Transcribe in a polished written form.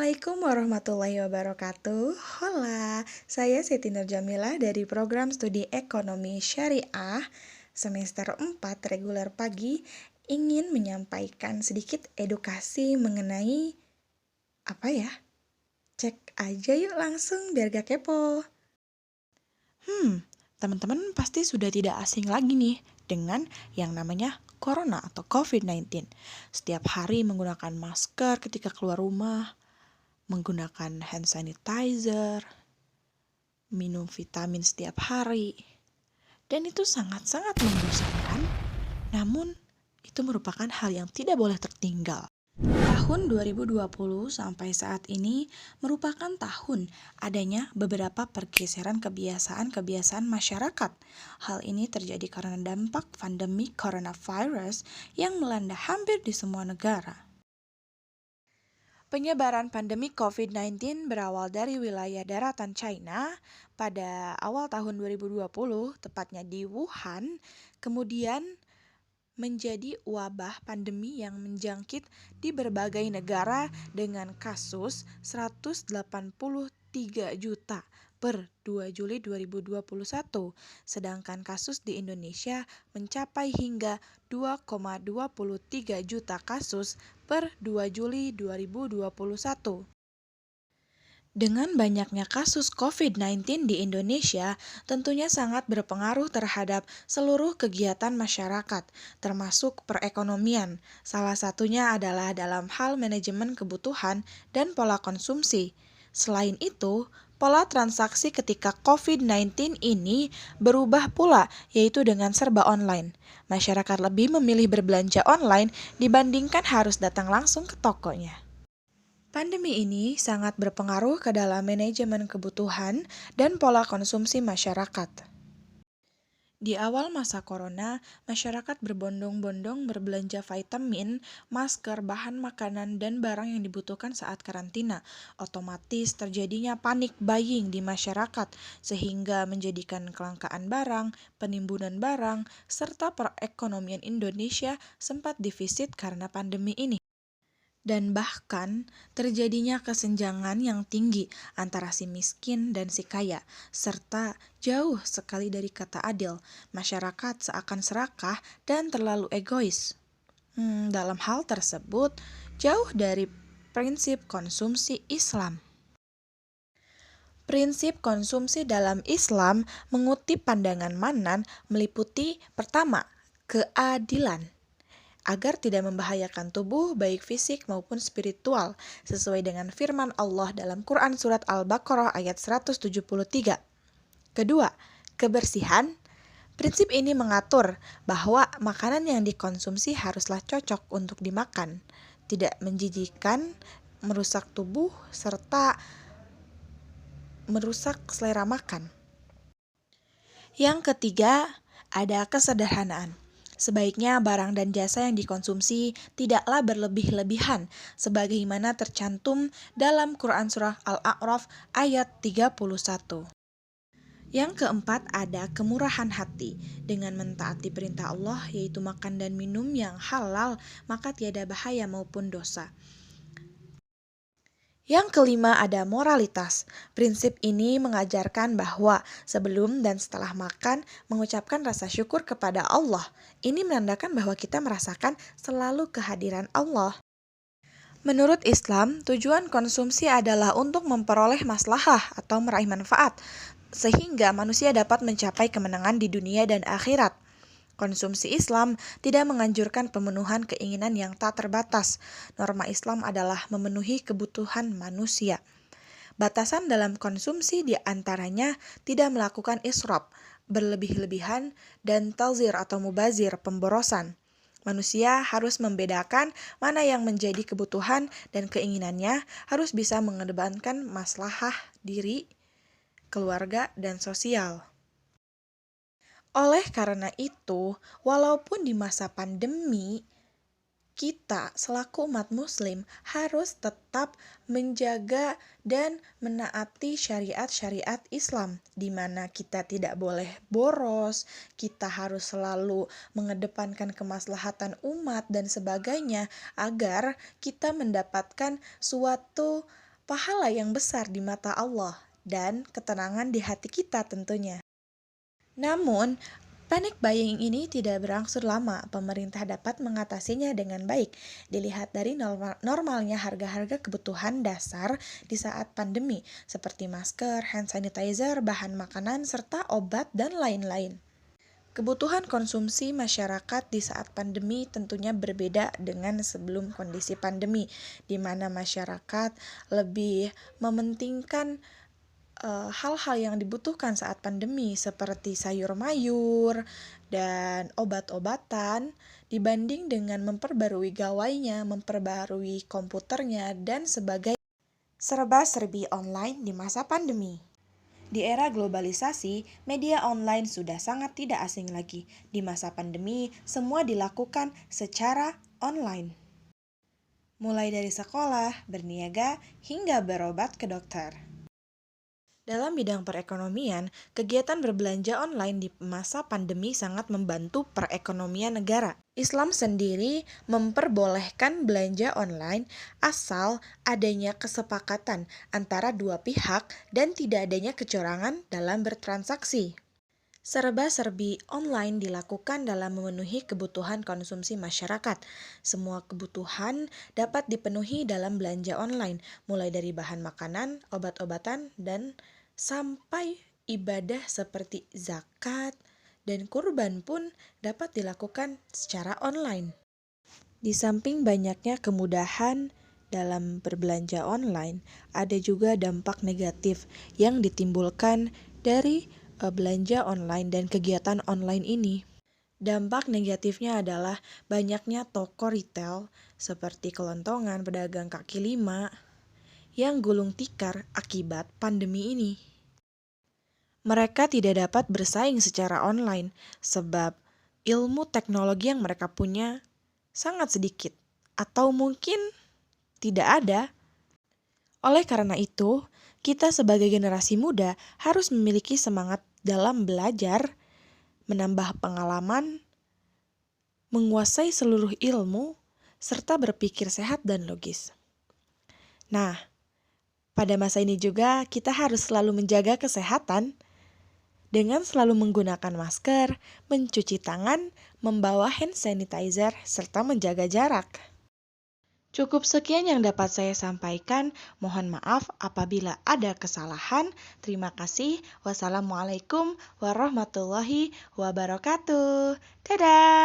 Assalamualaikum warahmatullahi wabarakatuh. Hola, saya Siti Nurjamilah dari program studi Ekonomi Syariah semester 4 reguler pagi ingin menyampaikan sedikit edukasi mengenai apa ya? Cek aja yuk langsung biar gak kepo. Teman-teman pasti sudah tidak asing lagi nih dengan yang namanya Corona atau COVID-19. Setiap hari menggunakan masker ketika keluar rumah, menggunakan hand sanitizer, minum vitamin setiap hari. Dan itu sangat-sangat membosankan, namun itu merupakan hal yang tidak boleh tertinggal. Tahun 2020 sampai saat ini merupakan tahun adanya beberapa pergeseran kebiasaan-kebiasaan masyarakat. Hal ini terjadi karena dampak pandemi coronavirus yang melanda hampir di semua negara. Penyebaran pandemi COVID-19 berawal dari wilayah daratan China pada awal tahun 2020, tepatnya di Wuhan, kemudian menjadi wabah pandemi yang menjangkit di berbagai negara dengan kasus 183 juta per 2 Juli 2021, sedangkan kasus di Indonesia mencapai hingga 2,23 juta kasus per 2 Juli 2021. Dengan banyaknya kasus COVID-19 di Indonesia, tentunya sangat berpengaruh terhadap seluruh kegiatan masyarakat, termasuk perekonomian. Salah satunya adalah dalam hal manajemen kebutuhan dan pola konsumsi. Selain itu, pola transaksi ketika COVID-19 ini berubah pula, yaitu dengan serba online. Masyarakat lebih memilih berbelanja online dibandingkan harus datang langsung ke tokonya. Pandemi ini sangat berpengaruh ke dalam manajemen kebutuhan dan pola konsumsi masyarakat. Di awal masa corona, masyarakat berbondong-bondong berbelanja vitamin, masker, bahan makanan, dan barang yang dibutuhkan saat karantina. Otomatis terjadinya panik buying di masyarakat, sehingga menjadikan kelangkaan barang, penimbunan barang, serta perekonomian Indonesia sempat defisit karena pandemi ini. Dan bahkan terjadinya kesenjangan yang tinggi antara si miskin dan si kaya, serta jauh sekali dari kata adil. Masyarakat seakan serakah dan terlalu egois. Dalam hal tersebut, jauh dari prinsip konsumsi Islam. Prinsip konsumsi dalam Islam mengutip pandangan Manan meliputi pertama, keadilan agar tidak membahayakan tubuh baik fisik maupun spiritual sesuai dengan firman Allah dalam Quran surat Al-Baqarah ayat 173. Kedua, kebersihan. Prinsip ini mengatur bahwa makanan yang dikonsumsi haruslah cocok untuk dimakan, tidak menjijikkan, merusak tubuh, serta merusak selera makan. Yang ketiga, ada kesederhanaan. Sebaiknya barang dan jasa yang dikonsumsi tidaklah berlebih-lebihan, sebagaimana tercantum dalam Quran Surah Al-A'raf ayat 31. Yang keempat ada kemurahan hati. Dengan mentaati perintah Allah yaitu makan dan minum yang halal, maka tiada bahaya maupun dosa. Yang kelima ada moralitas. Prinsip ini mengajarkan bahwa sebelum dan setelah makan mengucapkan rasa syukur kepada Allah. Ini menandakan bahwa kita merasakan selalu kehadiran Allah. Menurut Islam, tujuan konsumsi adalah untuk memperoleh maslahah atau meraih manfaat, sehingga manusia dapat mencapai kemenangan di dunia dan akhirat. Konsumsi Islam tidak menganjurkan pemenuhan keinginan yang tak terbatas. Norma Islam adalah memenuhi kebutuhan manusia. Batasan dalam konsumsi diantaranya tidak melakukan israf, berlebih-lebihan, dan talzir atau mubazir, pemborosan. Manusia harus membedakan mana yang menjadi kebutuhan dan keinginannya, harus bisa mengedepankan maslahah diri, keluarga, dan sosial. Oleh karena itu, walaupun di masa pandemi, kita selaku umat muslim harus tetap menjaga dan menaati syariat-syariat Islam, di mana kita tidak boleh boros, kita harus selalu mengedepankan kemaslahatan umat dan sebagainya, agar kita mendapatkan suatu pahala yang besar di mata Allah, dan ketenangan di hati kita tentunya. Namun, panic buying ini tidak berangsur lama. Pemerintah dapat mengatasinya dengan baik. Dilihat dari normalnya harga-harga kebutuhan dasar di saat pandemi, seperti masker, hand sanitizer, bahan makanan, serta obat, dan lain-lain. Kebutuhan konsumsi masyarakat di saat pandemi tentunya berbeda dengan sebelum kondisi pandemi, di mana masyarakat lebih mementingkan hal-hal yang dibutuhkan saat pandemi seperti sayur mayur dan obat-obatan dibanding dengan memperbarui gawainya, memperbarui komputernya, dan sebagai serba-serbi online di masa pandemi. Di era globalisasi, media online sudah sangat tidak asing lagi. Di masa pandemi, semua dilakukan secara online. Mulai dari sekolah, berniaga, hingga berobat ke dokter. Dalam bidang perekonomian, kegiatan berbelanja online di masa pandemi sangat membantu perekonomian negara. Islam sendiri memperbolehkan belanja online asal adanya kesepakatan antara dua pihak dan tidak adanya kecurangan dalam bertransaksi. Serba-serbi online dilakukan dalam memenuhi kebutuhan konsumsi masyarakat. Semua kebutuhan dapat dipenuhi dalam belanja online, mulai dari bahan makanan, obat-obatan, dan sampai ibadah seperti zakat dan kurban pun dapat dilakukan secara online. Di samping banyaknya kemudahan dalam berbelanja online, ada juga dampak negatif yang ditimbulkan dari belanja online dan kegiatan online ini. Dampak negatifnya adalah banyaknya toko retail seperti kelontongan, pedagang kaki lima yang gulung tikar akibat pandemi ini. Mereka tidak dapat bersaing secara online sebab ilmu teknologi yang mereka punya sangat sedikit atau mungkin tidak ada. Oleh karena itu, kita sebagai generasi muda harus memiliki semangat dalam belajar, menambah pengalaman, menguasai seluruh ilmu, serta berpikir sehat dan logis. Nah, pada masa ini juga kita harus selalu menjaga kesehatan dengan selalu menggunakan masker, mencuci tangan, membawa hand sanitizer, serta menjaga jarak. Cukup sekian yang dapat saya sampaikan. Mohon maaf apabila ada kesalahan. Terima kasih. Wassalamualaikum warahmatullahi wabarakatuh. Dadah!